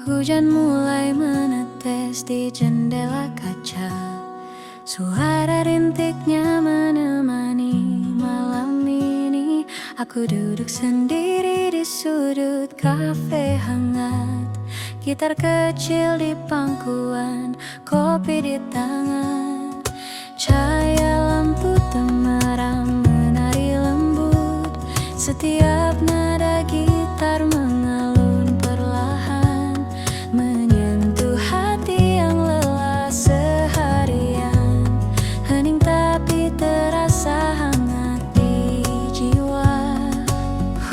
Hujan mulai menetes di jendela kaca. Suara rintiknya menemani malam ini. Aku duduk sendiri di sudut kafe hangat. Gitar kecil di pangkuan, kopi di tangan. Cahaya lampu temaram menari lembut. Setiap nada gitar mengalun perlahan, menyentuh hati yang lelah seharian. Hening tapi terasa hangat di jiwa.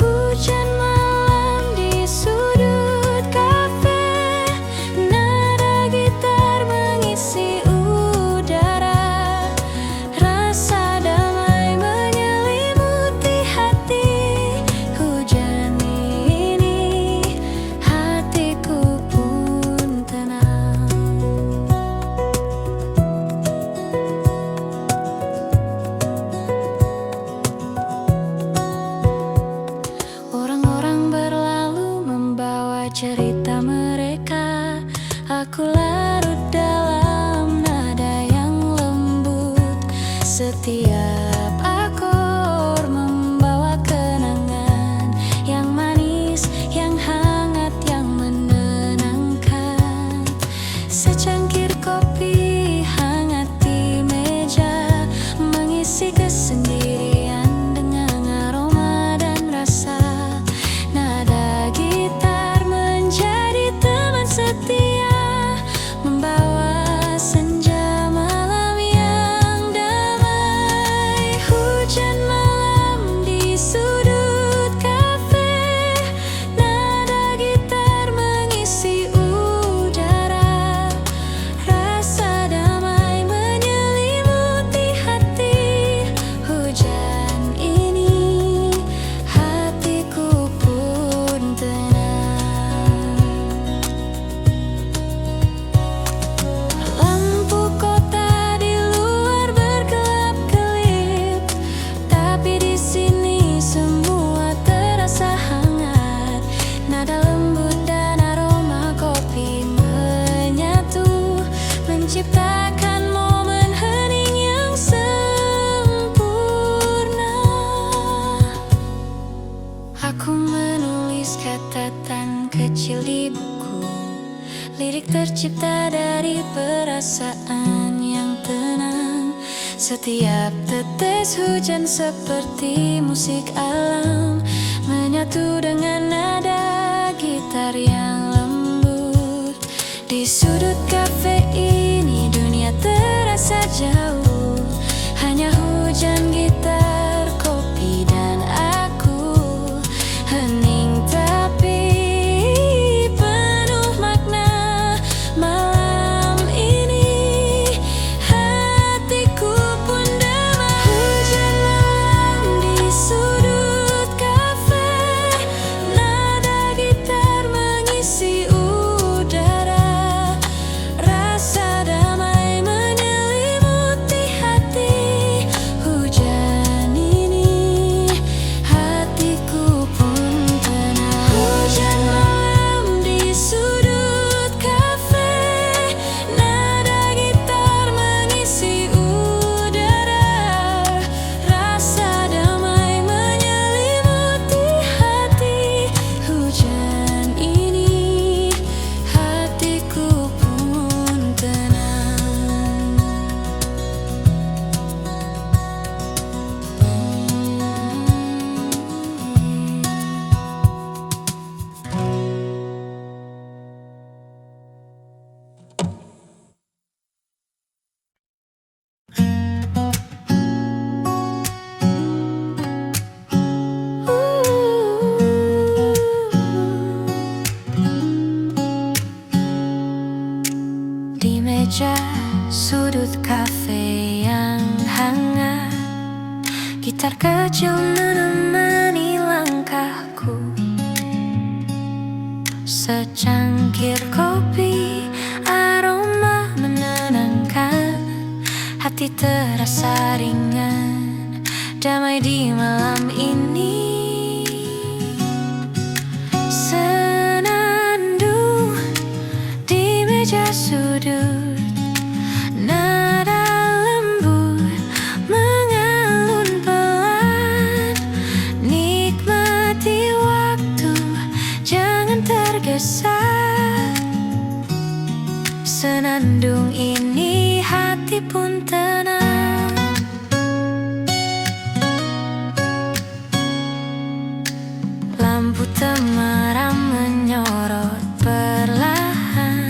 Hujan malam di sudut kafe, nada gitar mengisi udara. Rasa damai menyelimuti hati. Hujan ini hatiku pun tenang. Orang-orang berlalu membawa cerita mereka. Aku larut dalam nada yang lembut. Setiap akor membawa kenangan yang manis, yang hangat, yang menenangkan. Secangkir kopi hangat di meja, mengisi kesendirian dengan aroma dan rasa. Nada gitar menjadi teman setia, membawa senja malam yang damai. Hujan malam di sudut kafe, nada gitar mengisi udara. Rasa damai menyelimuti hati. Hujan ini hatiku pun tenang. Lampu kota di luar berkelap-kelip, tapi di sini semua terasa hangat. Nada lembut dan aroma kopi menyatu, menciptakan momen hening yang sempurna. Aku menulis catatan kecil di buku. Lirik tercipta dari perasaan yang tenang. Setiap tetes hujan seperti musik alam, menyatu dengan nada gitar yang lembut. Di sudut kafe ini dunia terasa jauh. Hanya hujan, gitar, kopi, dan aku. Hening tapi penuh makna. Malam ini hatiku pun damai. Hujan malam di sudut kafe, nada gitar mengisi udara. Rasa damai menyelimuti hati. Hujan ini hatiku pun tenang. Hujan malam di sudut kafe, nada gitar mengisi udara. Rasa damai menyelimuti hati. Hujan ini hatiku pun tenang. Di meja sudut kafe yang hangat, gitar kecil menemani langkahku. Secangkir kopi, aroma menenangkan. hati terasa ringan, damai di malam ini. Senandung di meja sudut, nada lembut mengalun pelan. Nikmati waktu, jangan tergesa. Senandung ini hati pun tenang. Lampu temaram menyorot perlahan,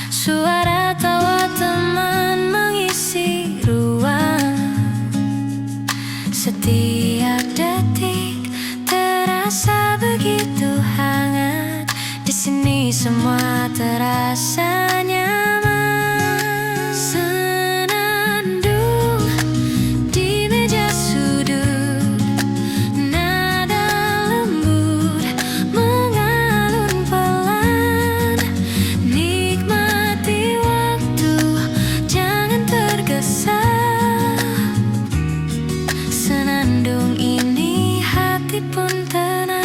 suara tawa teman mengisi ruang. Setiap detik terasa begitu hangat. Di sini semua terasa nyaman. Senandung di meja sudut, nada lembut mengalun pelan. Nikmati waktu, jangan tergesa. Senandung ini hati pun tenang.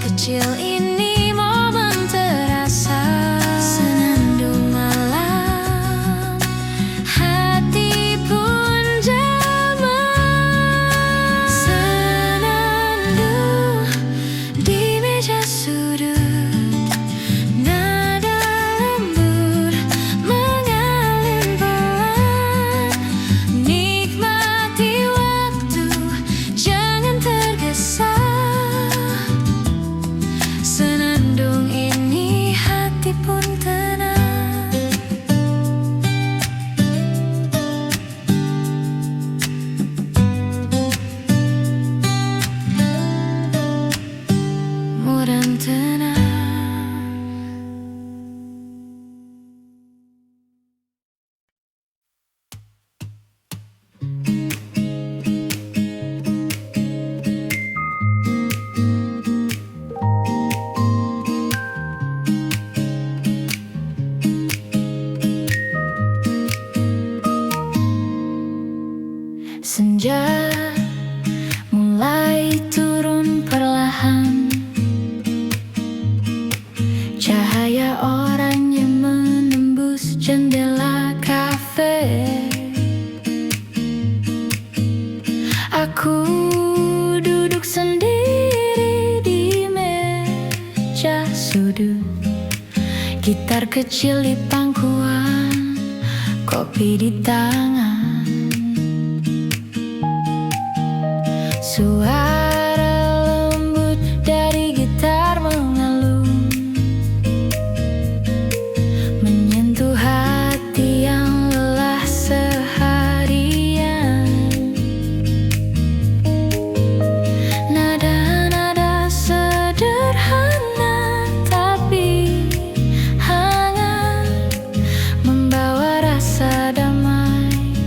Kecil ini momen terasa. Senandung malam, hati pun damai. Senandung di meja sudut, nada lembut mengalun pelan. Nikmati waktu, jangan tergesa. Senandung ini hati pun tenang. Mudah tenang. Senja mulai turun perlahan, cahaya oranye menembus jendela kafe. Aku duduk sendiri di meja sudut, gitar kecil di pangkuan, kopi di tangan. Suara lembut dari gitar mengalun, menyentuh hati yang lelah seharian. Nada-nada sederhana tapi hangat, membawa rasa damai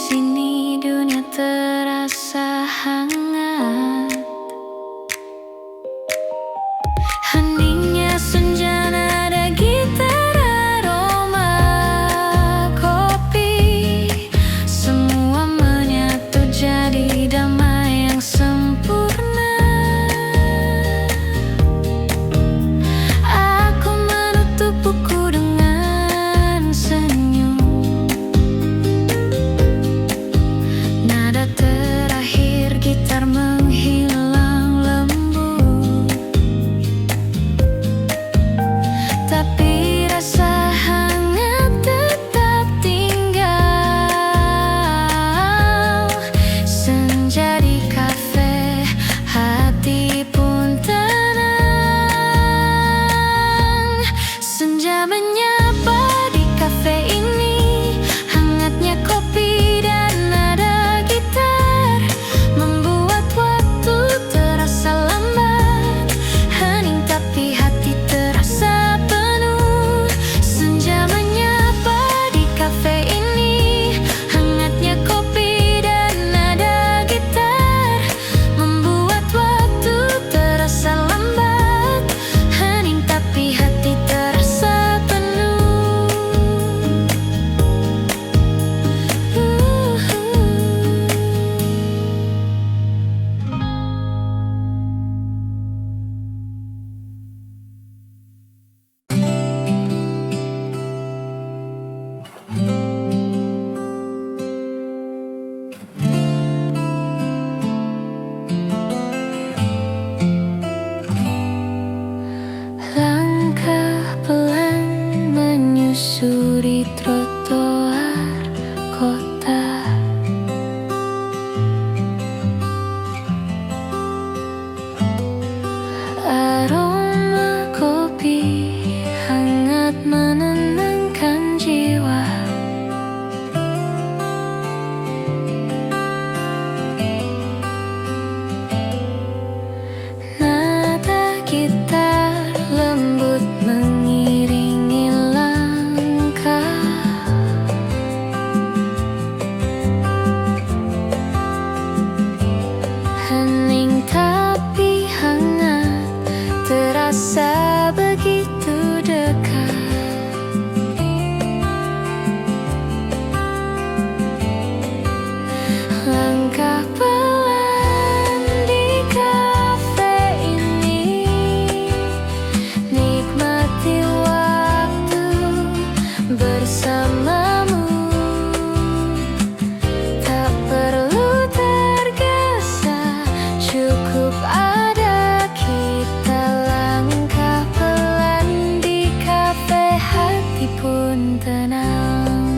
sini dunia terasa hangat. Heningnya senja, nada gitar, aroma kopi, semua menyatu jadi damai yang sempurna. Aku menutup buku dengan senyum. Nada terakhir gitar menghilang lembut, tapi rasa hangat tetap tinggal. Senja di kafe, hati pun tenang. Senja menyapa di kafe ini, hangatnya kopi dan nada gitar membuat waktu terasa lambat. Hening tapi hati terasa penuh. Senja menyapa di kafe ini, hangatnya kopi dan nada gitar membuat waktu terasa lambat. Hening tapi hati terasa penuh. Langkah pelan menyusuri trotoar kota. Aroma kopi hangat menenangkan jiwa. Nada gitar lembut mengiringi langkah. Hening tapi hangat, terasa begitu dekat. Langkah pelan di kafe ini, nikmati waktu bersamamu. Tak perlu tergesa, cukup ada kita. Langkah pelan di kafe, hati pun tenang.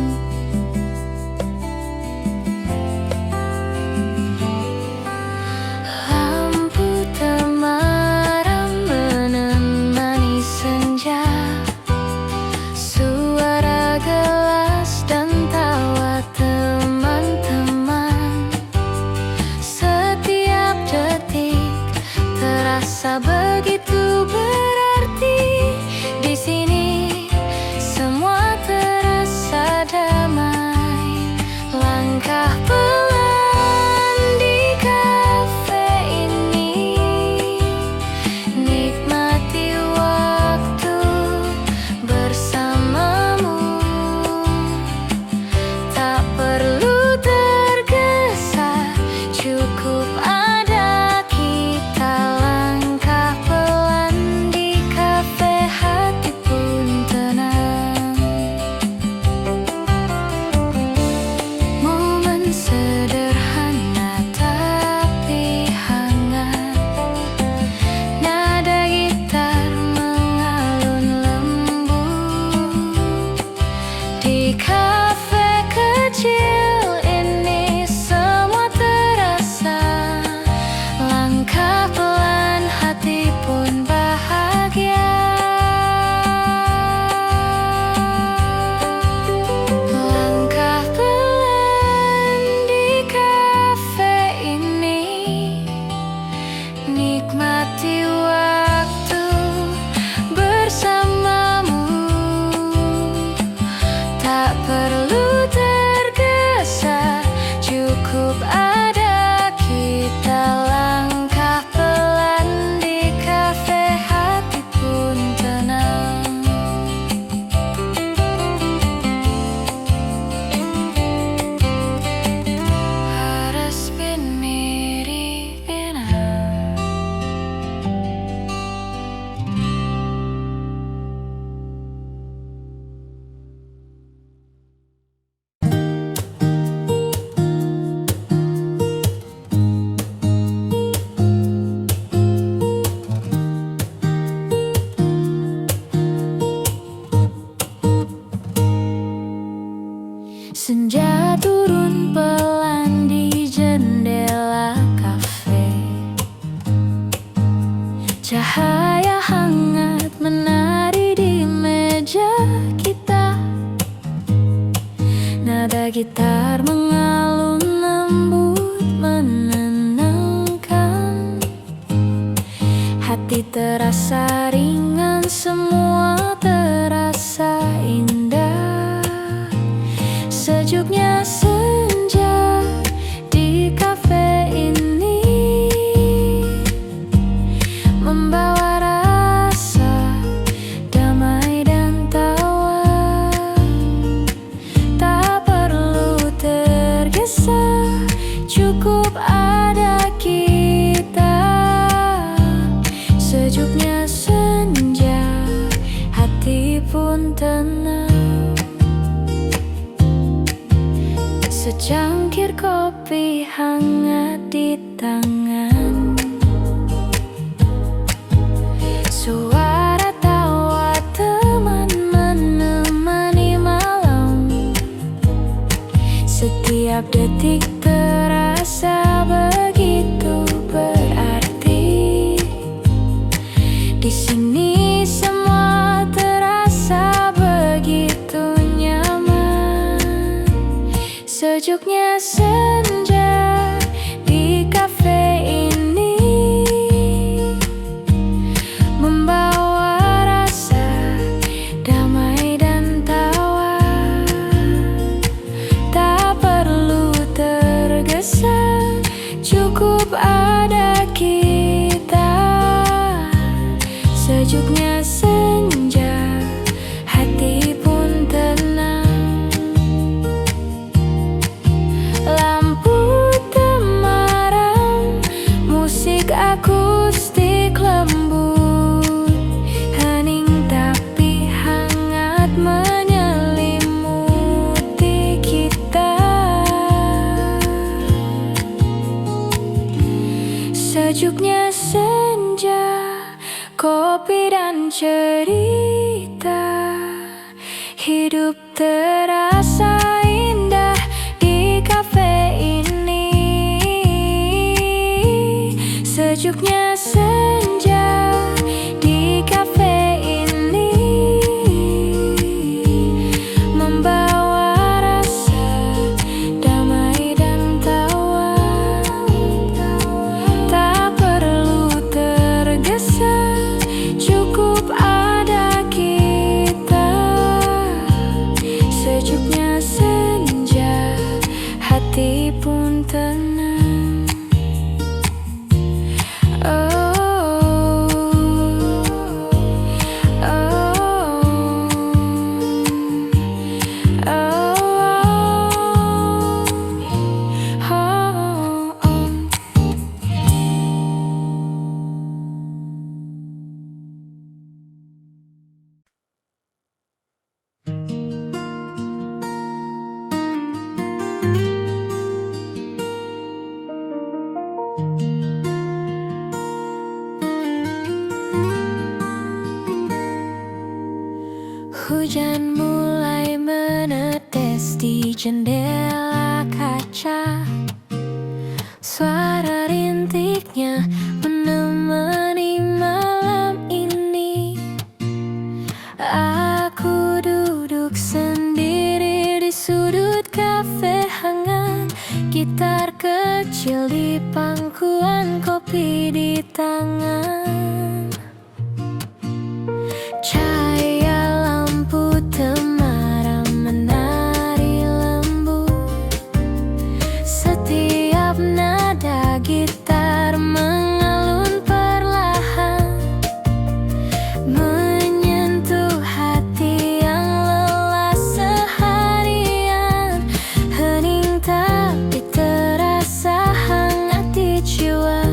cukup ada kita. Sejuknya senja, hati pun tenang. Secangkir kopi hangat di tangan. Suara tawa teman menemani malam. Setiap detik terasa begitu berarti. Di sini semua terasa begitu nyaman. Sejuknya senja di kafe ini membawa rasa damai dan tawa. Tak perlu tergesa, cukup ada kita. Sejuknya senja, hati pun tenang. Lampu temaram, musik akustik lembut, hening tapi hangat menyelimuti kita. Sejuknya senja, kopi dan cerita, hidup terasa indah di kafe ini. Sejuknya senja di kafe ini membawa rasa damai dan tawa. Tak perlu tergesa, cukup ada kita. Sejuknya senja, hati pun tenang. Hujan mulai menetes di jendela kaca. Suara rintiknya menemani malam ini. Aku duduk sendiri di sudut kafe hangat. Gitar kecil di pangkuan, kopi di tangan. Cahaya lampu temaram menari lembut. Setiap nada gitar mengalun perlahan, menyentuh hati yang lelah seharian. Hening tapi terasa hangat di jiwa.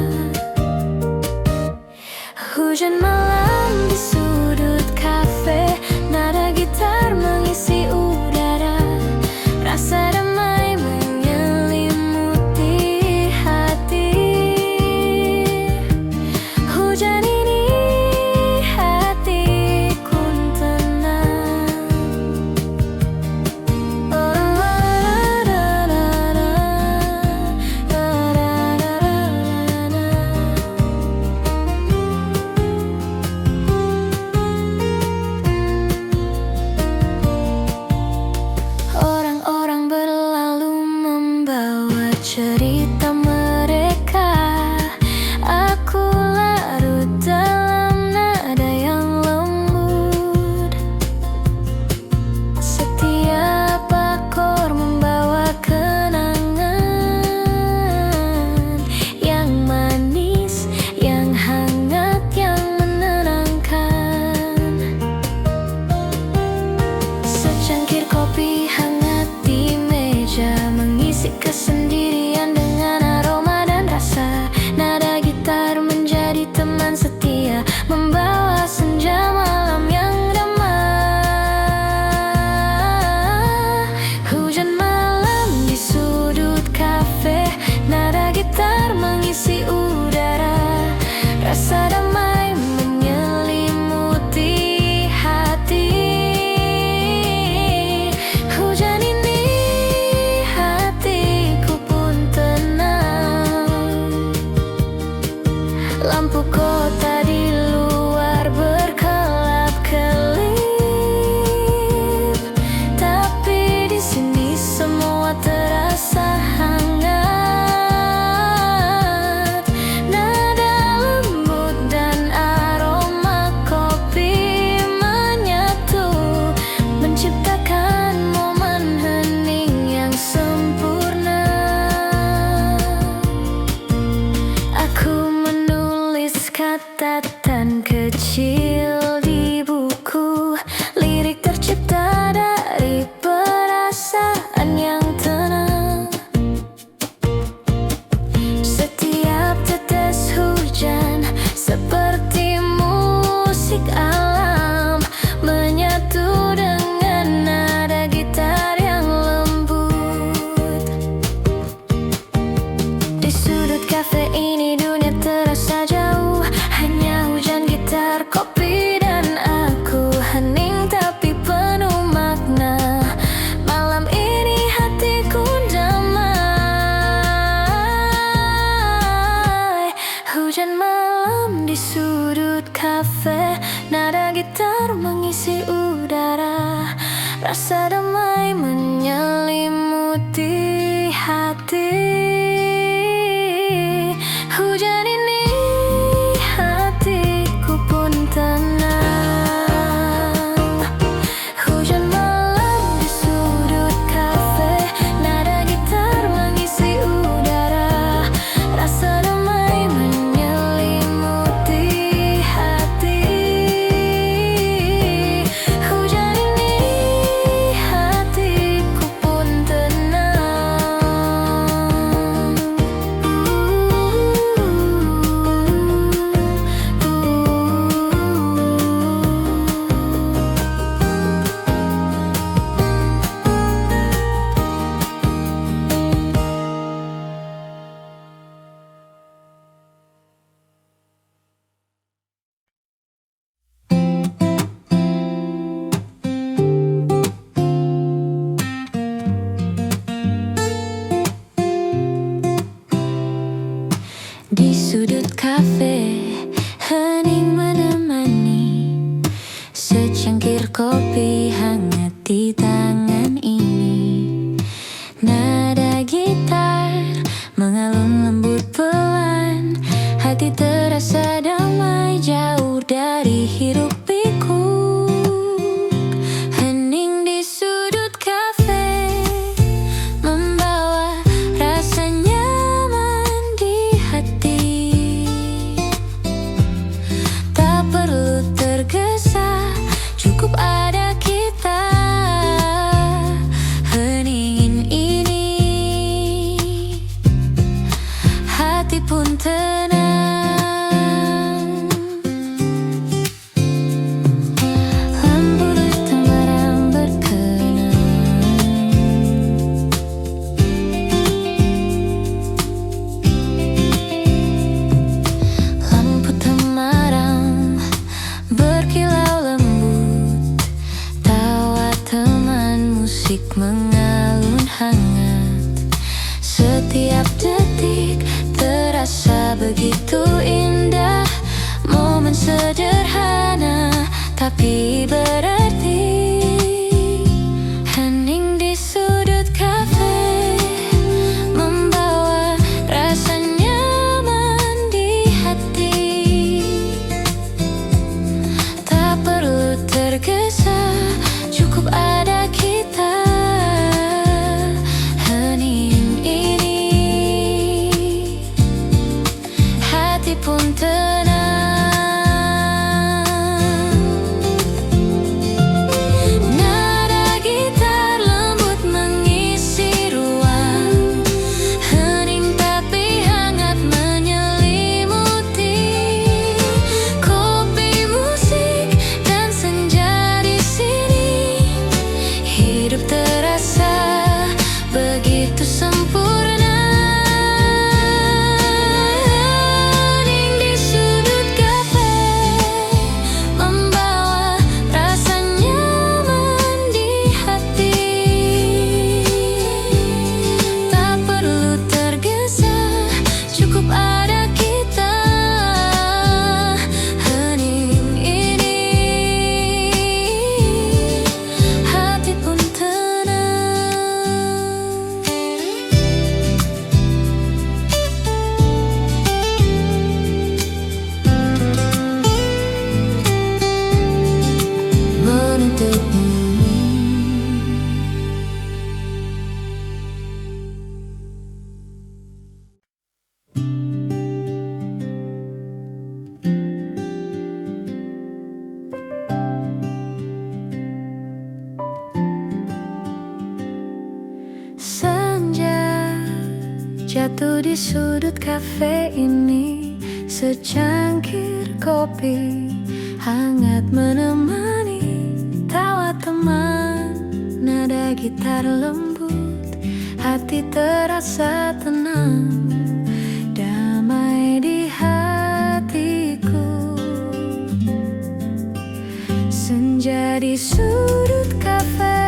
mengisi udara. Rasa damai menyelimuti hati. Hujan ini hatiku pun tenang. Lampu kota di luar berkelap-kelip, tapi di sini semua terasa hangat. Nada lembut dan aroma kopi menyatu, menciptakan momen hening yang sempurna. Aku menulis catatan kecil di buku, lirik tercipta dari perasaan yang tenang. Setiap tetes hujan seperti musik alam, menyatu dengan nada gitar yang lembut. Di sudut kafe ini dunia terasa jauh, hanya hujan, gitar, kopi, dan aku. Hening tapi penuh makna. Malam ini hatiku damai. Hujan malam di sudut kafe, nada gitar mengisi udara. Rasa damai menyelimuti hati. Hujan ini hatiku pun tenang. Hujan malam di sudut kafe, nada gitar mengisi udara. Rasa damai menyelimuti hati. Hujan ini hatiku pun tenang. Di sudut kafe, hening menemani, secangkir kopi hangat di tangan ini. Nada gitar mengalun lembut pelan, hati terasa damai jauh dari hiruk pikuk. Hening di sudut kafe membawa rasa nyaman di hati. Tak perlu tergesa, cukup ada kita. Heningin ini hati pun tenang. Lampu datang barang berkenan, lampu temaram berkilau lembut, tawa teman musik mengalun hangat. Setiap detik terasa begitu indah, momen sederhana tapi berarti. Hening di sudut kafe membawa rasa nyaman di hati. Tak perlu tergesa, cukup ada kita. Hening ini hati pun tenang. Aku di sudut kafe ini, secangkir kopi hangat menemani tawa teman, nada gitar lembut, hati terasa tenang, damai di hatiku. Senja di sudut kafe,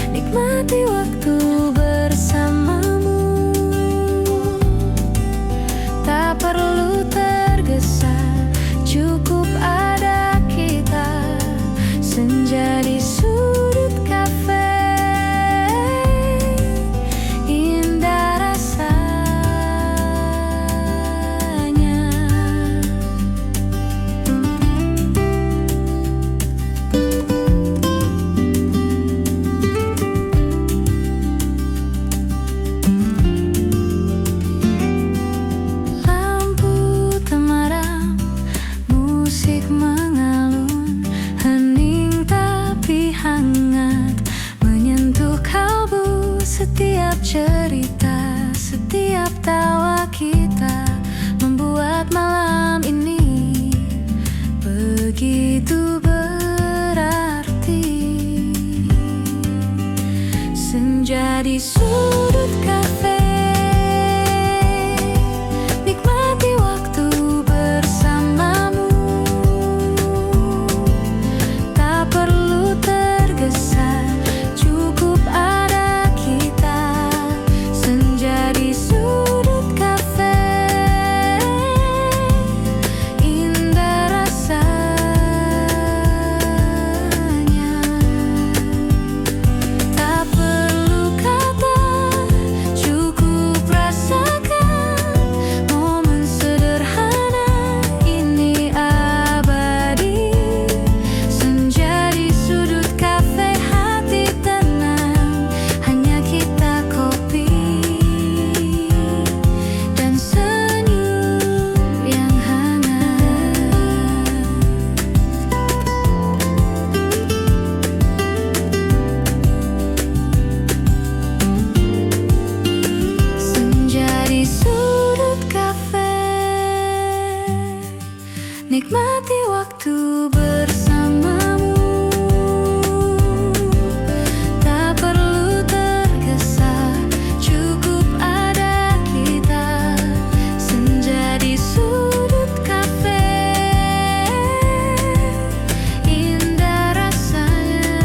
nikmati waktu bersamamu. Tak perlu tergesa, cukup ada kita. Senja di sudut kafe, indah rasanya. Lampu temaram, musik mengalun, hening tapi hangat, menyentuh kalbu. Setiap cerita, setiap tawa kita membuat malam ini begitu berarti. Senja di sudut kafe, nikmati waktu bersamamu. Tak perlu tergesa, cukup ada kita. Senja di sudut kafe, indah rasanya. Tak perlu kata, cukup rasakan. Momen sederhana ini abadi. Senja di sudut kafe, hati tenang, hanya kita, kopi dan senyum yang hangat. Senja di sudut kafe, nikmati waktu bersamamu. Tak perlu tergesa, cukup ada kita. Senja di sudut kafe, indah rasanya.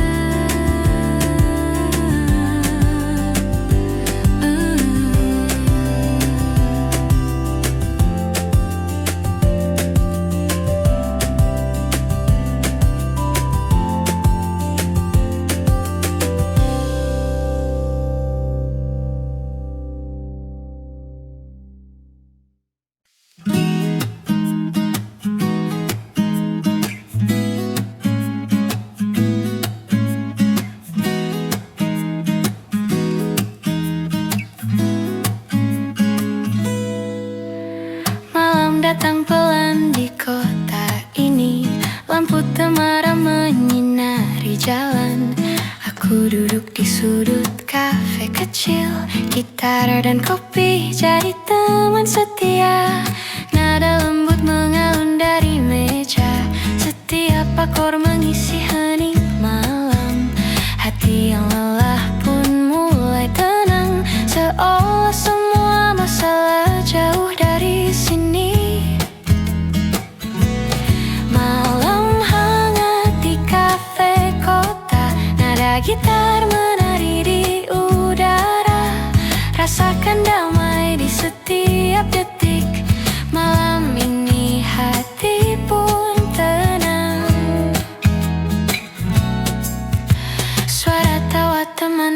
Malam datang pelan di kota ini, lampu temaram menyinari jalan. Aku duduk di sudut kafe kecil, gitar dan kopi jadi teman setia. Nada lembut mengalun dari meja, setiap akor mengisi hening malam. Hati yang lelah pun mulai tenang, seolah semua masalah jauh dari sini. Malam hangat di kafe kota, nada gitar menari di udara. Rasakan damai di setiap detik, malam ini hati pun tenang. Suara tawa teman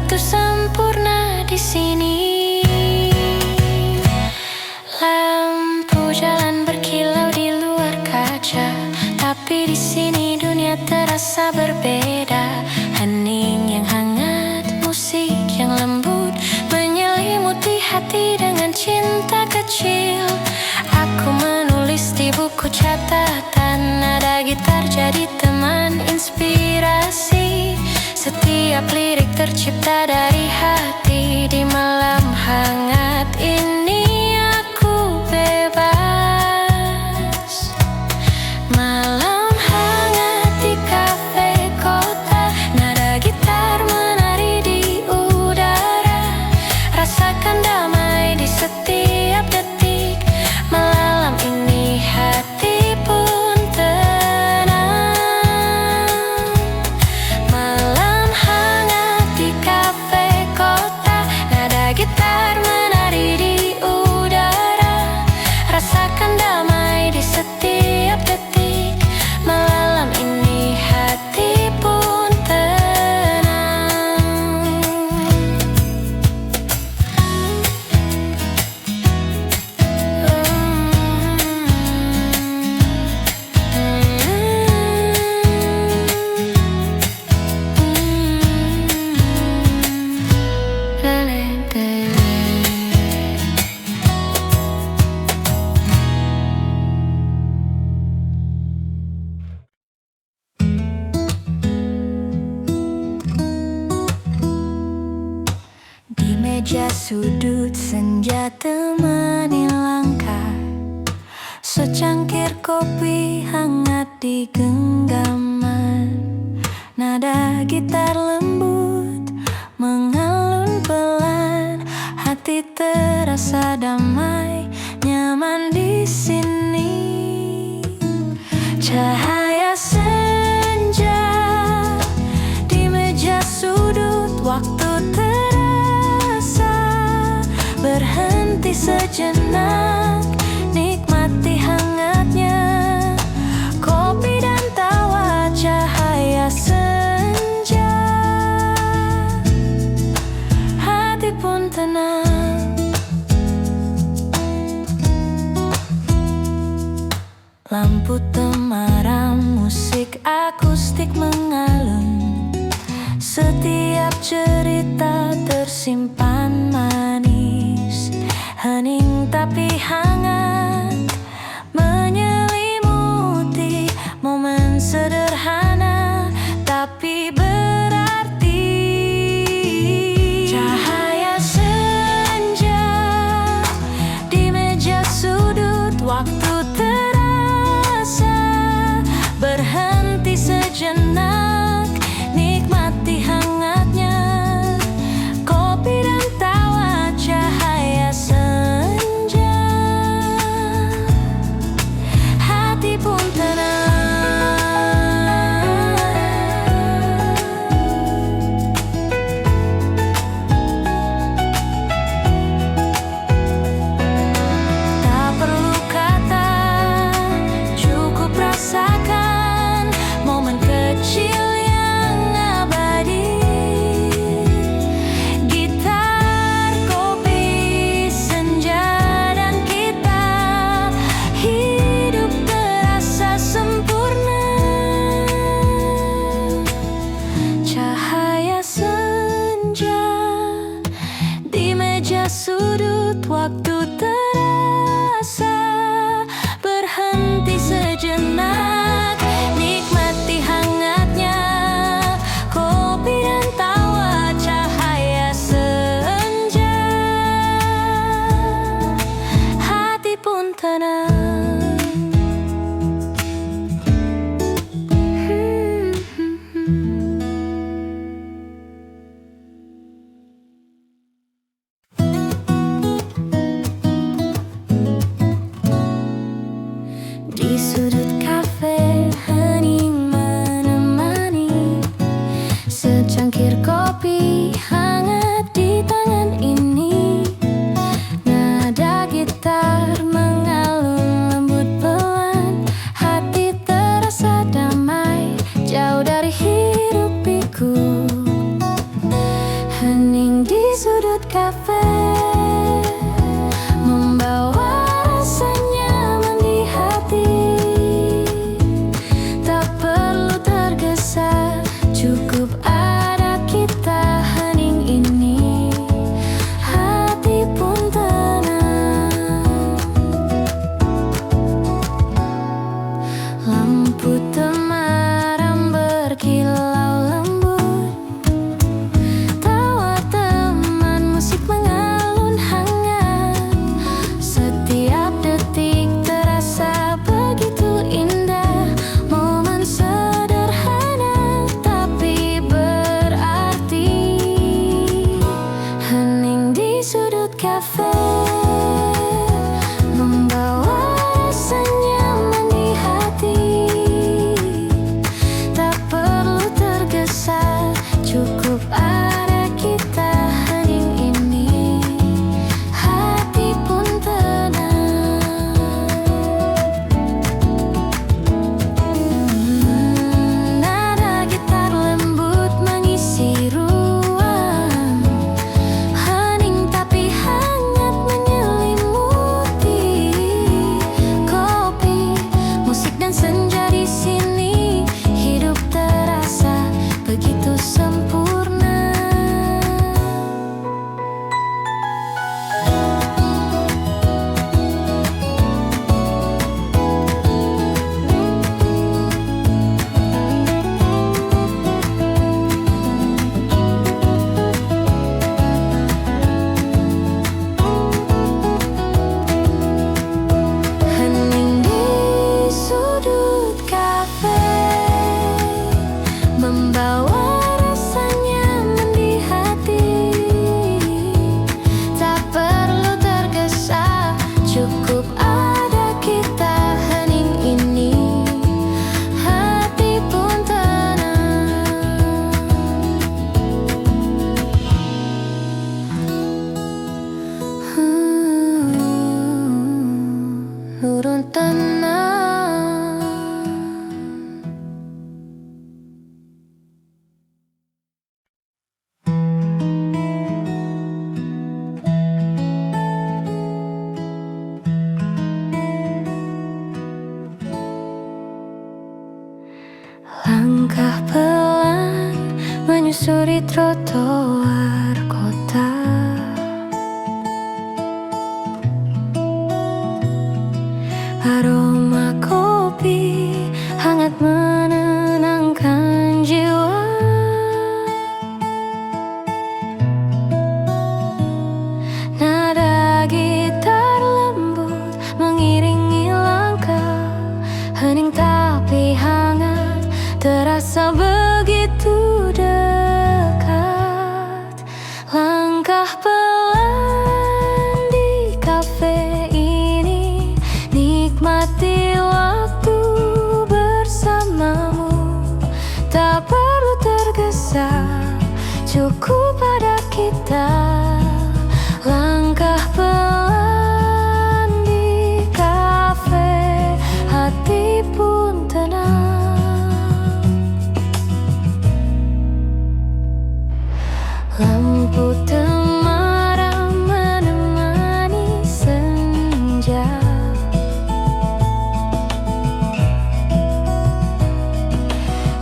begitu sempurna di sini. Lampu jalan berkilau di luar kaca, tapi di sini dunia terasa berbeda. Hening yang hangat, musik yang lembut, menyelimuti hati dengan cinta kecil. Aku menulis di buku catatan, nada gitar jadi teman inspirasi. Setiap lirik tercipta dari hati. Di malam hangat ini aku bebas. Malam hangat di kafe kota, nada gitar menari di udara. Rasakan damai di setiap detik. Malam ini hati pun tenang. Malam hangat di kafe kota, nada gitar menari di udara. Rasakan damai di setiap detik. Malam ini hati pun tenang. Di meja sudut senja temani langkah, secangkir kopi hangat di genggaman. Nada gitar lembut mengalun pelan, hati terasa damai, nyaman di sini. Cahaya senja di meja sudut, waktu terasa berhenti sejenak, nikmati hangatnya kopi dan tawa. Cahaya senja, hati pun tenang. Lampu temaram, musik akustik mengalun. Setiap cerita tersimpan manis, hening tapi hangat, menyelimuti momen sederhana tapi berarti. Cahaya senja di meja sudut, waktu terasa berhenti sejenak, nikmati hangatnya kopi dan tawa. Cahaya senja, hati pun tenang. Tak perlu kata, cukup rasakan momen kecil yang abadi. Gitar, kopi, senja, dan kita, hidup terasa sempurna. Cahaya senja di meja sudut, waktu terasa berhenti sejenak, nikmati hangatnya kopi dan tawa. Cahaya senja, hati pun tenang. Di sudut kafe hening menemani, secangkir kopi hangat di tangan ini. Nada gitar mengalun lembut pelan, hati terasa damai, jauh dari hiruk pikuk. sudut kafe, membawa rasa nyaman di hati. Tak perlu tergesa, cukup ada kita hening ini. Hati pun tenang. Lampu temaram berkilau lembut, tawa teman musik mengalun hangat. Setiap detik terasa begitu indah. Momen sederhana tapi berarti. Hening di sudut kafe, membawa rasa nyaman di hati. Tak perlu tergesa, cukup ada kita hening ini. Hati pun tenang. Nada gitar lembut mengisi ruang. Hening tapi hangat menyelimuti. Kopi, musik dan senja di sini. Hidup terasa begitu sempurna. Hening di sudut kafe, membawa rasa nyaman di hati. Tak perlu tergesa, cukup ada kita hening ini. Hati pun tenang. Nurun tenang. Langkah pelan menyusuri trotoar kota. Aroma kopi hangat menenangkan jiwa. Nada gitar lembut mengiringi langkah. Hening tapi hangat, terasa begitu dekat. Langkah pelan di kafe ini, nikmati waktu bersamamu. Tak perlu tergesa, cukup ada kita. Langkah pelan di kafe, hati pun tenang. Lampu temaram menemani senja.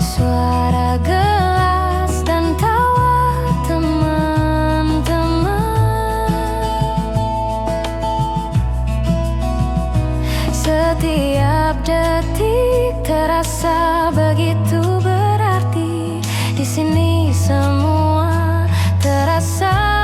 Suara gelas dan tawa teman-teman. Setiap detik terasa begitu berarti. Di sini semua terasa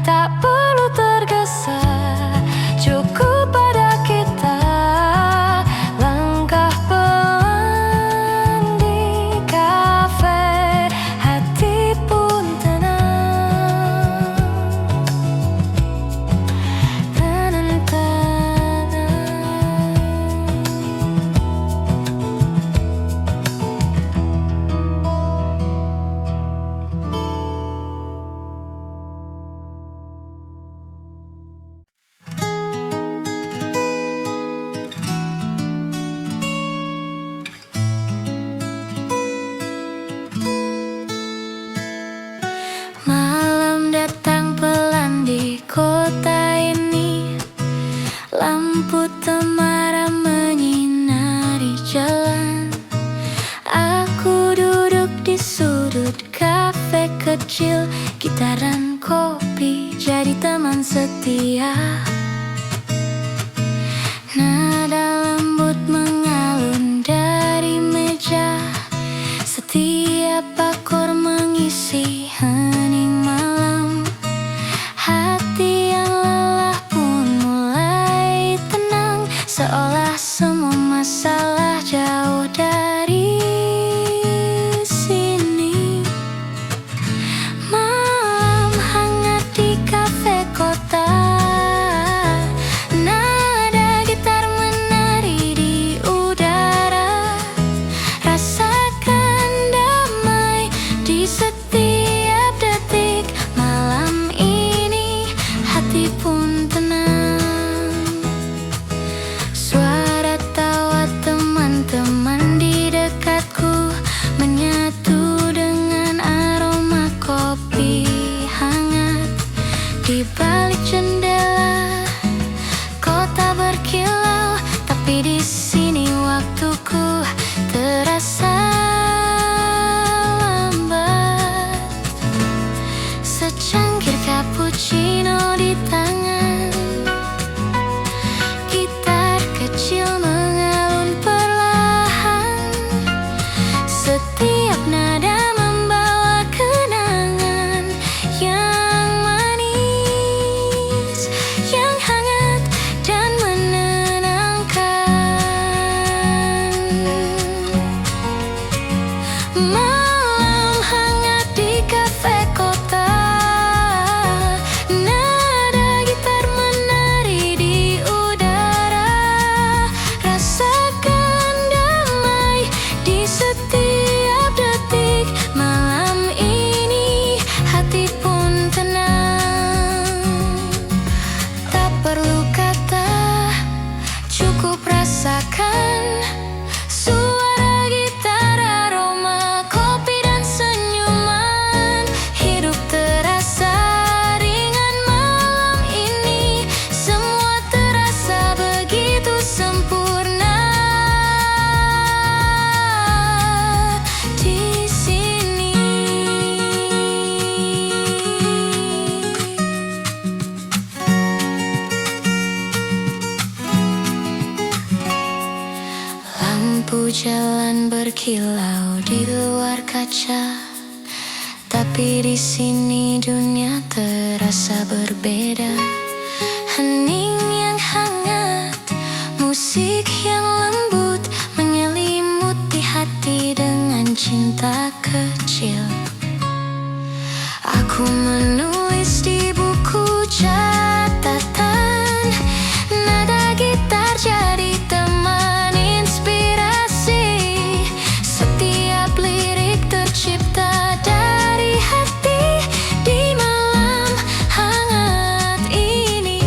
tak perlu tergesa, cukup pada kita. Langkah pelan di kafe, hati pun tenang. Malam datang pelan di kota ini, lampu temaram menyinari jalan. Aku duduk di sudut kafe kecil, gitaran kopi jadi teman setia. Nada lembut mengalun dari meja, setiap akor mengisi hening malam. Hati yang lelah pun mulai tenang, seolah semua masalah jauh dari sini. Malam hangat di kafe kota, nada gitar menari di udara. Rasakan damai di setiap detik. Malam ini hati pun tenang. Suara tawa teman-teman di dekatku menyatu dengan aroma kopi hangat. Di balik jendela kota berkilau, tapi di sini waktuku terasa lambat. Secangkir cappuccino di tangan, gitar kecil mengalun perlahan. Setiap nada membawa kenangan yang manis, yang hangat dan menenangkan. Malam hangat di kafe kota, nada gitar menari di udara. Rasakan damai di setiap detik. Malam ini hati pun tenang. Tak perlu kata, cukup rasakan. Suara gitar, aroma kopi dan senyuman. Hidup terasa ringan malam ini. Semua terasa begitu sempurna di sini. Lampu jalan berkilau di luar kaca, tapi di sini dunia terasa berbeda. Hening yang hangat, musik yang lembut menyelimuti hati dengan cinta kecil. Aku menulis di buku catatan, nada gitar jadi teman inspirasi. Setiap lirik tercipta dari hati di malam hangat ini.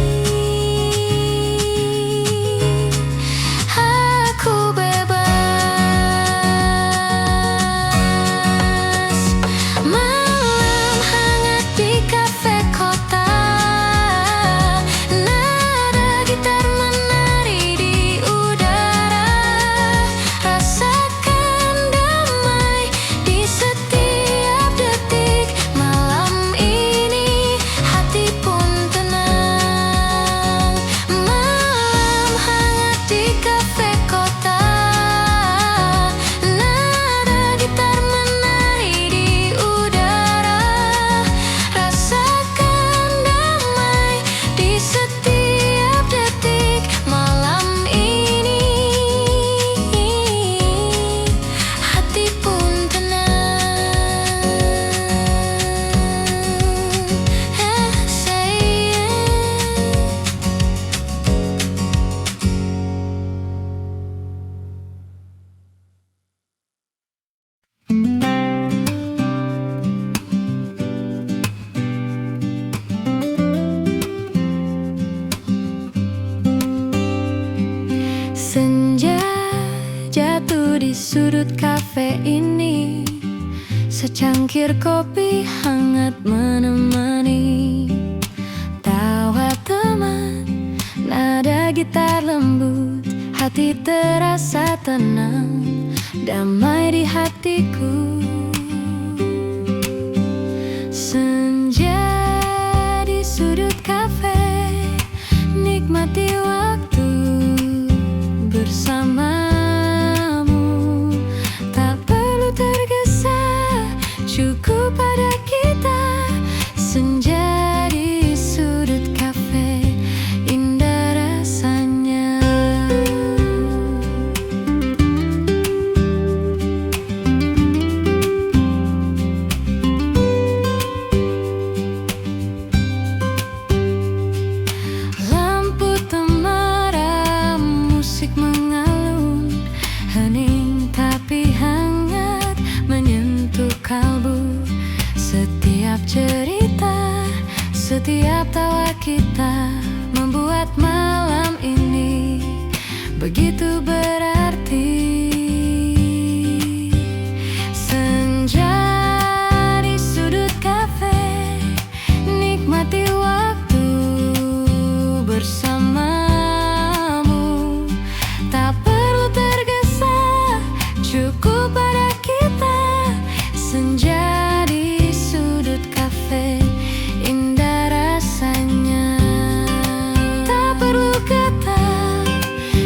sudut kafe ini, secangkir kopi hangat menemani tawa teman, nada gitar lembut, hati terasa tenang, damai di hatiku. Senja di sudut kafe, nikmati waktu bersamamu. Tak perlu tergesa, cukup pada kita. Senja di sudut kafe, indah rasanya. Lampu temaram, musik mengalun, hening tapi hangat menyentuh kalbu. Setiap cerita, setiap tawa kita membuat malam ini begitu berarti. Senja di sudut kafe, nikmati waktu bersamamu. Tak perlu tergesa, cukup pada kita. Senja di sudut kafe, indah rasanya. Tak perlu kata,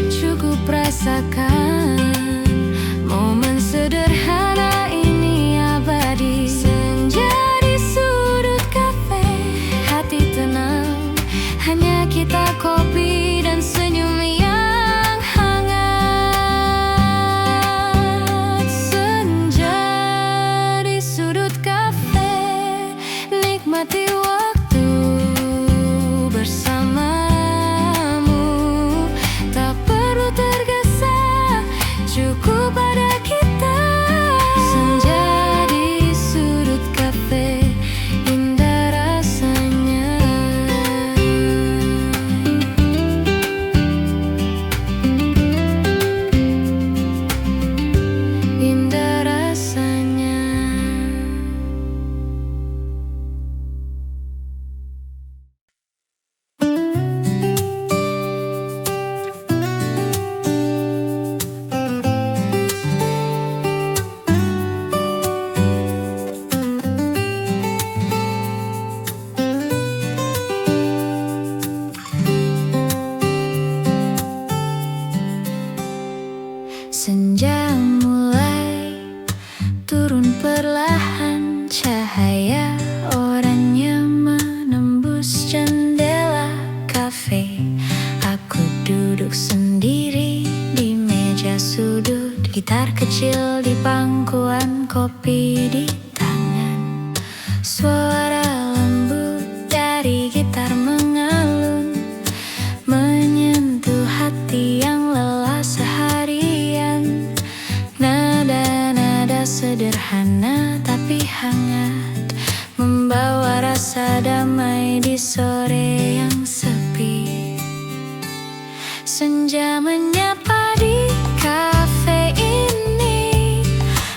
cukup rasakan. Momen sederhana ini abadi. Senja di sudut kafe, hati tenang, hanya kita, kopi dan senyum yang hangat. Senja di sudut kafe, nikmati waktu bersamamu. Tak perlu tergesa, cukup pada kita. Senja di sudut kafe, indah rasanya. Indah rasanya. Senja mulai turun perlahan, cahaya oranye menembus jendela kafe. Aku duduk sendiri di meja sudut, gitar kecil di pangkuan, kopi di tangan. Suara lembut dari gitar mengalun, menyentuh hati yang lelah seharian. Nada-nada sederhana tapi hangat, membawa rasa damai di sore yang sepi. Senja menyapa di kafe ini,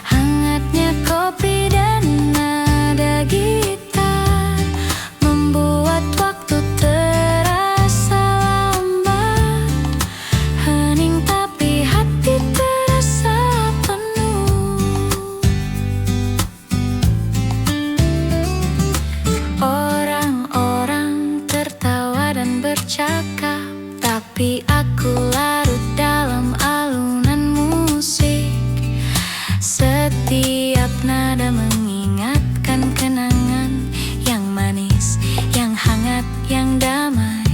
hangatnya kopi dan nada gitar membuat waktu terasa lambat. Hening tapi hati terasa penuh. Orang-orang tertawa dan bercakap, tapi aku larut dalam alunan musik. Setiap nada mengingatkan kenangan yang manis, yang hangat, yang damai.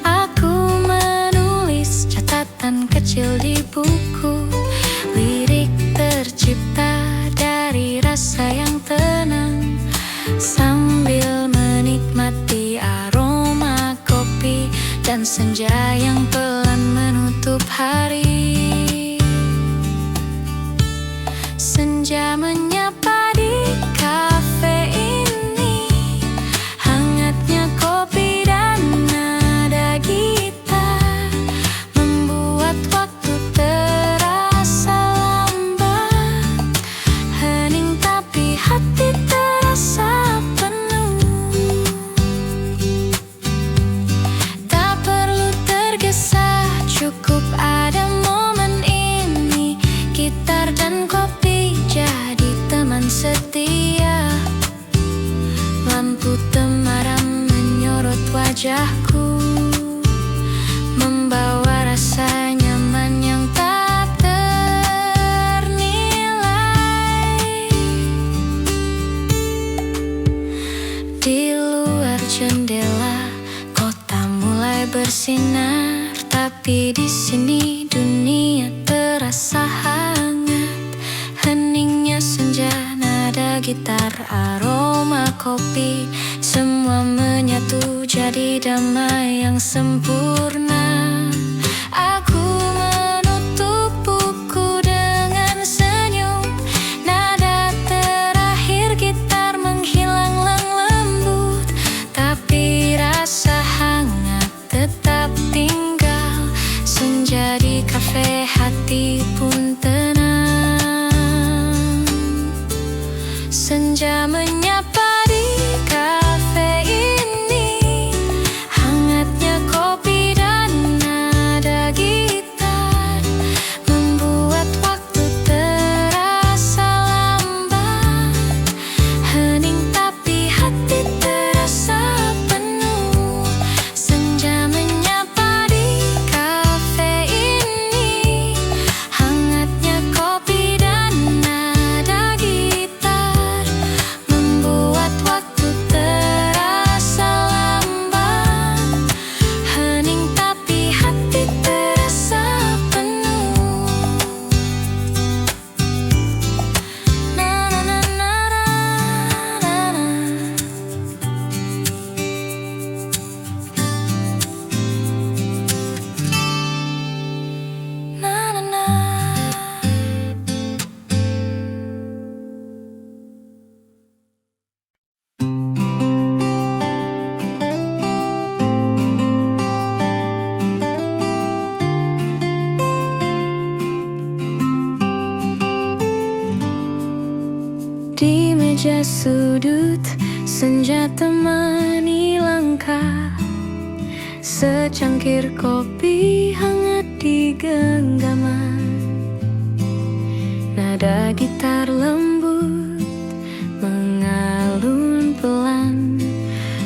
Aku menulis catatan kecil di buku, lirik tercipta dari rasa yang tenang, sambil menikmati aroma kopi dan senja yang pelan menutup hari. Senja menyapa di kafe ini, hangatnya kopi dan nada gitar membuat waktu terasa wajahku, membawa rasa nyaman yang tak ternilai. Di luar jendela kota mulai bersinar, tapi di sini dunia terasa hangat. Heningnya senja, nada gitar, aroma kopi, semua menyatu jadi damai yang sempurna. Aku menutup buku dengan senyum, nada terakhir gitar menghilang lembut, tapi rasa hangat tetap tinggal. Senja di kafe, hati pun tenang. Senja menyapa di kafe ini, hangatnya kopi dan nada gitar membuat waktu terasa lambat. Hening tapi hati terasa penuh. Senja menyapa di kafe ini, hangatnya kopi dan nada gitar membuat waktu terasa lambat. Hening tapi hati terasa penuh. Na na na na na na. Na na na. Di meja sudut, senja temani langkah. Secangkir kopi hangat di genggaman, nada gitar lembut mengalun pelan.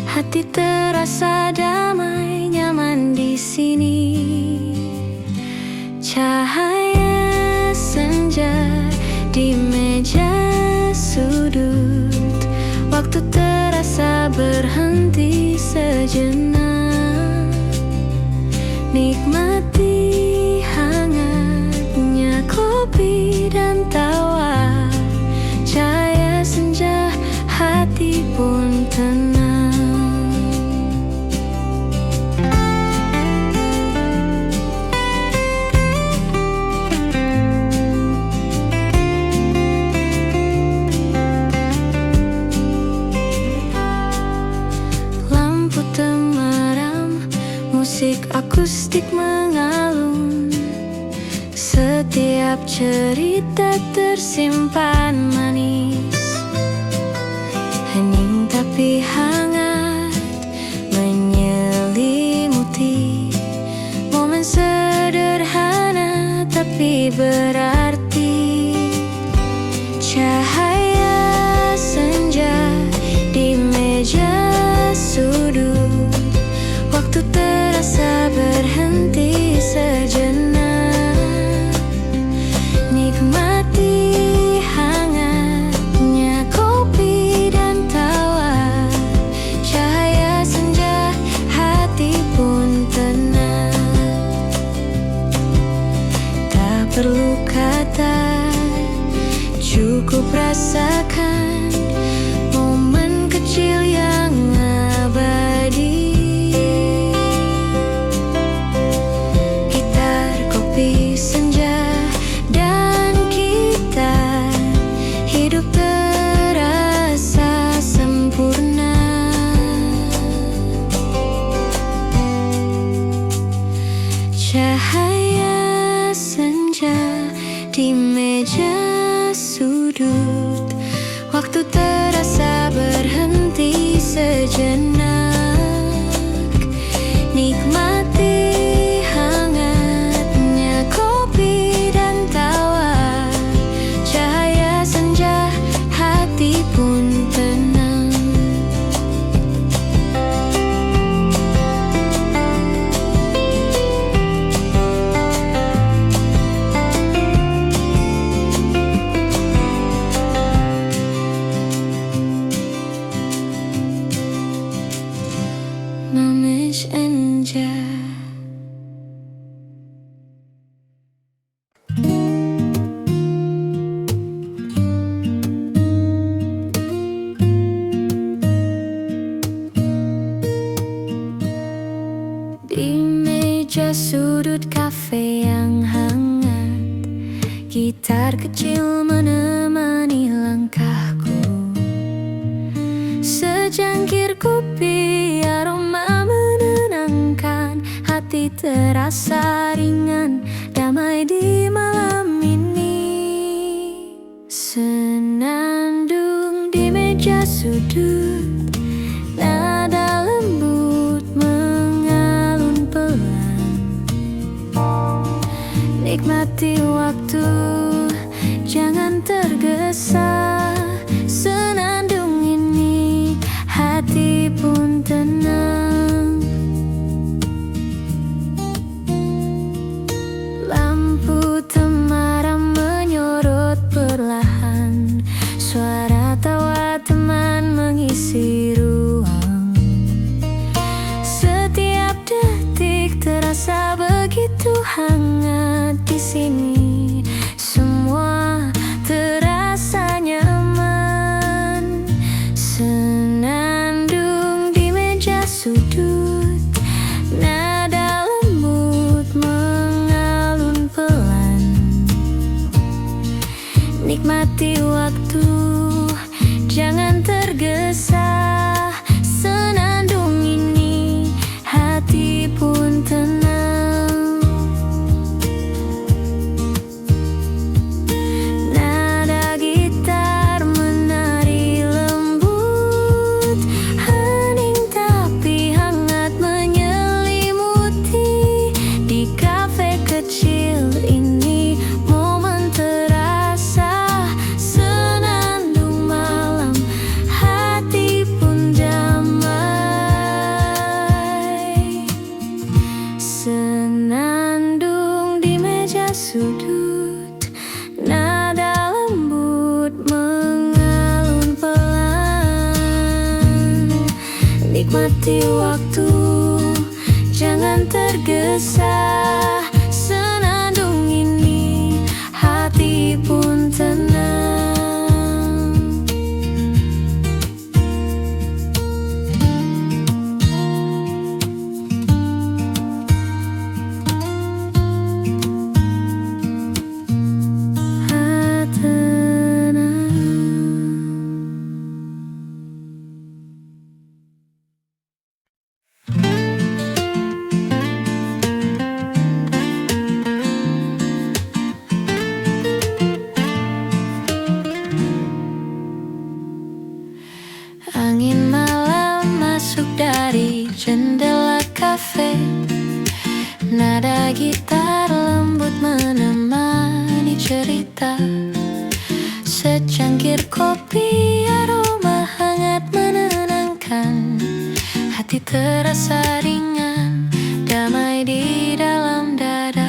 Hati terasa damai, nyaman di sini. Cahaya senja di meja sudut, waktu terasa berhenti sejenak. Nikmati hangatnya kopi dan tawa, cahaya senja, hati pun tenang. Lampu temaram, musik akustik mengalun, setiap cerita tersimpan manis. Hening tapi hangat menyelimuti, momen sederhana tapi berarti. Cahaya senja di meja sudut, waktu terasa berhenti sejenak. Nikmati hangatnya kopi dan tawa, cahaya senja, hati pun tenang. Tak perlu kata, cukup rasakan momen kecil yang abadi. Gitar, kopi, senja, dan kita, hidup terasa sempurna. Cahaya senja di meja sudut, senja. Di meja sudut kafe yang hangat, gitar kecil menemani langkahku. Secangkir kopi, aroma menenangkan, hati terasa ringan, damai di malam ini. Senandung di meja sudut, nada lembut mengalun pelan. Nikmati waktu, jangan tergesa. Senandung ini, hati pun tenang. Lampu temaram menyorot perlahan, suara tawa teman mengisi ruang. Setiap detik terasa begitu hangat di sini. Semua terasa nyaman. Senandung di meja sudut, nada lembut mengalun pelan. Nikmati waktu, jangan tergesa. Senandung ini, hati pun tenang. Nada gitar menari lembut, hening tapi hangat menyelimuti. Di kafe kecil ini, momen terasa. Senandung malam, hati pun damai. Senandung di meja sudut, nada lembut mengalun pelan. Nikmati waktu, jangan tergesa. Senandung ini, hati pun tenang. Angin malam masuk dari jendela kafe. Nada gitar lembut menemani cerita. Secangkir kopi, aroma hangat menenangkan, hati terasa ringan, damai di dalam dada.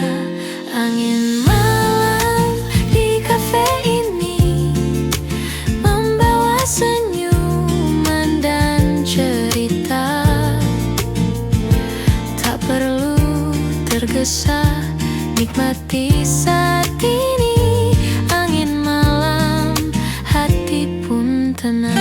Angin malam di kafe ini membawa senyuman dan cerita. Tak perlu tergesa, nikmati saat ini. Angin malam, hati pun tenang.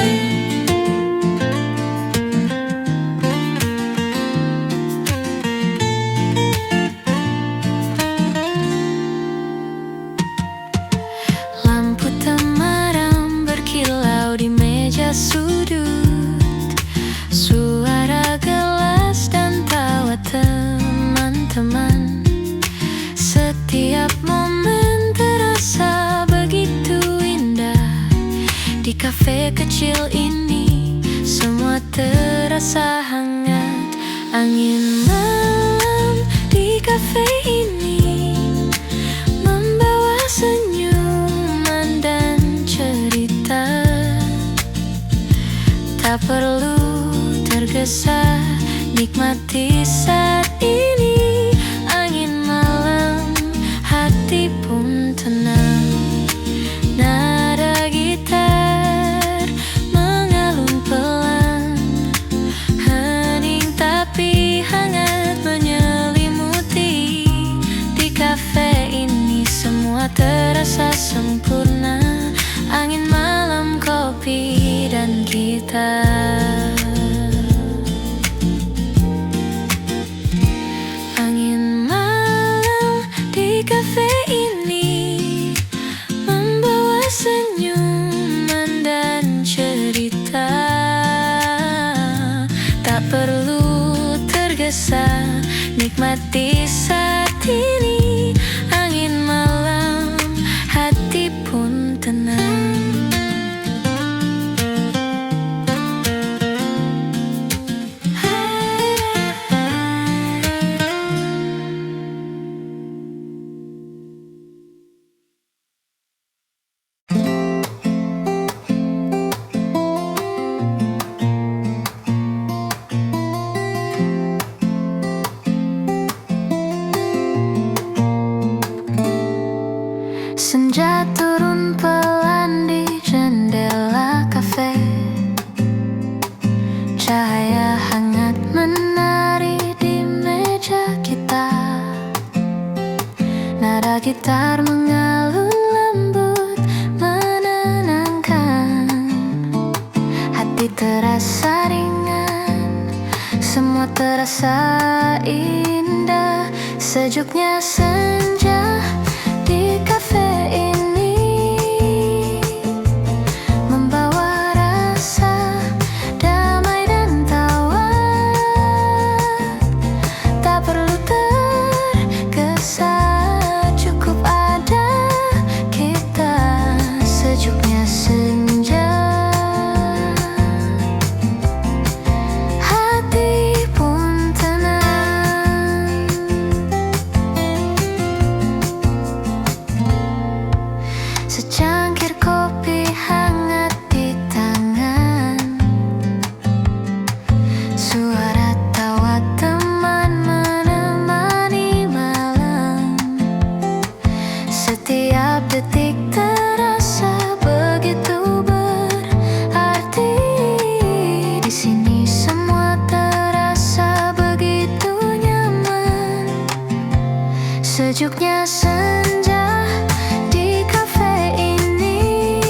Lampu temaram berkilau di meja sudut, suara gelas dan tawa teman-teman. Setiap momen terasa begitu indah. Di kafe kecil ini, semua terasa hangat. Angin malam di kafe ini membawa senyuman dan cerita. Tak perlu tergesa, nikmati saat ini. Angin malam, hati pun tenang. Nada gitar mengalun pelan, hening tapi Tak perlu tergesa, nikmati saat ini. Angin malam, hati pun tenang. Senja turun pelan di jendela kafe. Cahaya hangat menari di meja kita. Nada gitar mengalun lembut menenangkan. Hati terasa ringan, semua terasa indah. Sejuknya senja di kafe ini membawa rasa damai dan tawa. Tak perlu tergesa, cukup ada kita. Sejuknya senja, hati pun tenang. Secangkir kopi hangat di tangan. Suara tawa teman menemani malam. Setiap detik terasa begitu berarti. Di sini semua terasa begitu nyaman. Sejuknya senja di kafe ini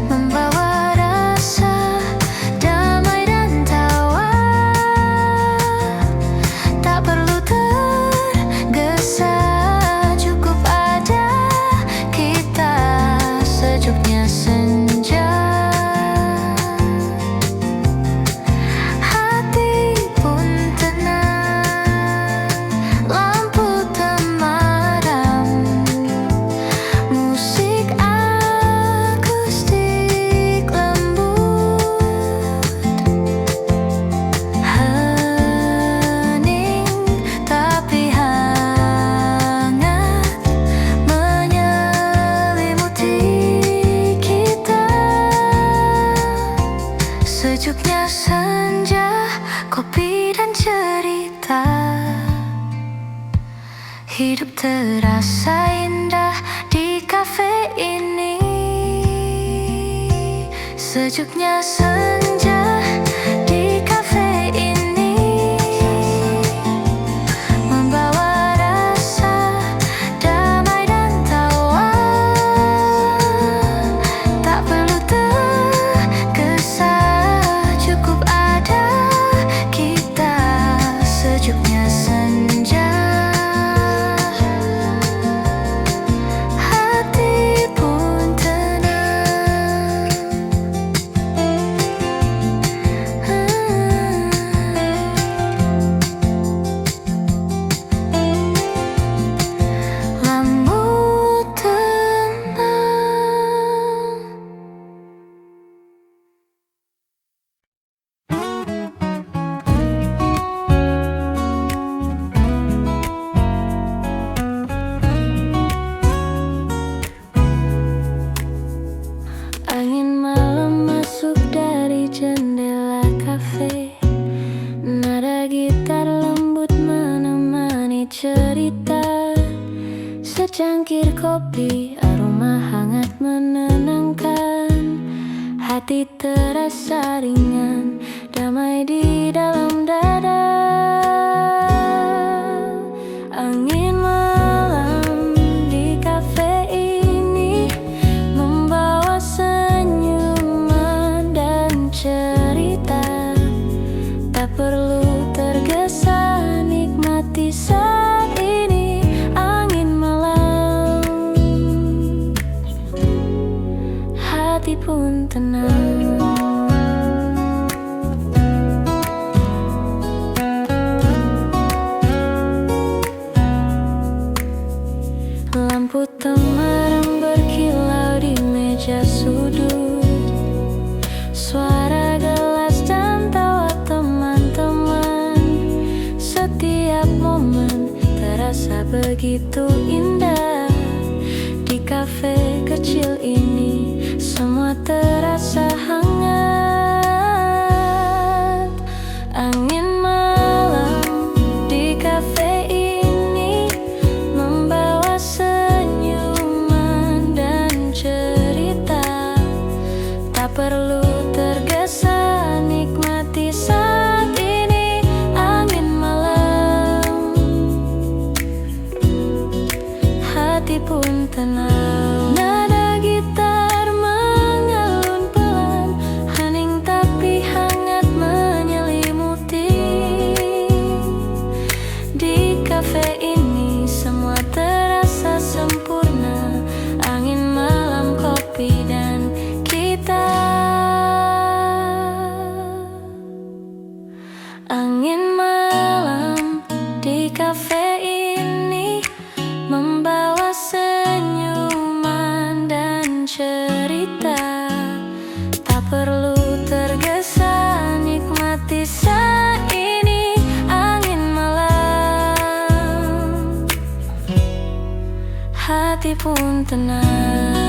membawa rasa damai dan tawa. Tak perlu tergesa, cukup ada kita. Sejuknya senja, hati pun tenang. Lampu temadam, musik akustik lembut. Hening tapi hangat menyelimuti kita. Sejuknya senja, kopi dan cerita. Hidup terasa indah di kafe ini. Sejuknya senja di kafe ini membawa rasa damai dan tawa. Tak perlu tergesa, cukup ada kita. Sejuknya senja, hati pun tenang. Lampu tenang. Angin malam masuk dari jendela kafe. Nada gitar lembut menemani cerita. Secangkir kopi, aroma hangat menenangkan. Hati terasa ringan, damai di dalam dada. Angin malam di kafe ini membawa senyuman dan cerita. Tak perlu tergesa, nikmati saat ini. Angin malam, hati pun tenang. begitu indah. Di kafe kecil ini semua terasa hangat. Angin malam di kafe ini membawa senyuman dan cerita. Tak perlu tergesa, nikmati saat ini. Angin malam, hati pun tenang. Nada gitar mengalun pelan, hening tapi hangat menyelimuti. Di kafe ini semua terasa sempurna. Angin malam, kopi dan kita. Angin malam di kafe ini membawa senyuman dan cerita. Tak perlu tergesa, nikmati saat ini. Angin malam, hati pun tenang.